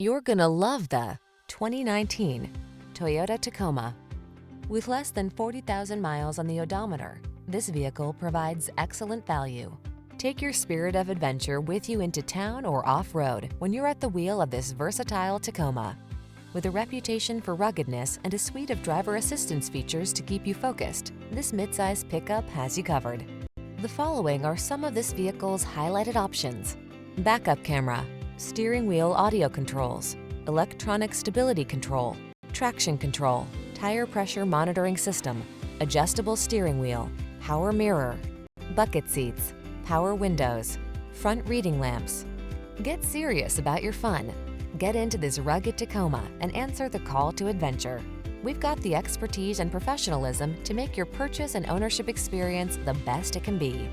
You're gonna love the 2019 Toyota Tacoma. With less than 40,000 miles on the odometer, this vehicle provides excellent value. Take your spirit of adventure with you into town or off-road when you're at the wheel of this versatile Tacoma. With a reputation for ruggedness and a suite of driver assistance features to keep you focused, this midsize pickup has you covered. The following are some of this vehicle's highlighted options: backup camera, steering wheel audio controls, electronic stability control, traction control, tire pressure monitoring system, adjustable steering wheel, power mirror, bucket seats, power windows, front reading lamps. Get serious about your fun. Get into this rugged Tacoma and answer the call to adventure. We've got the expertise and professionalism to make your purchase and ownership experience the best it can be.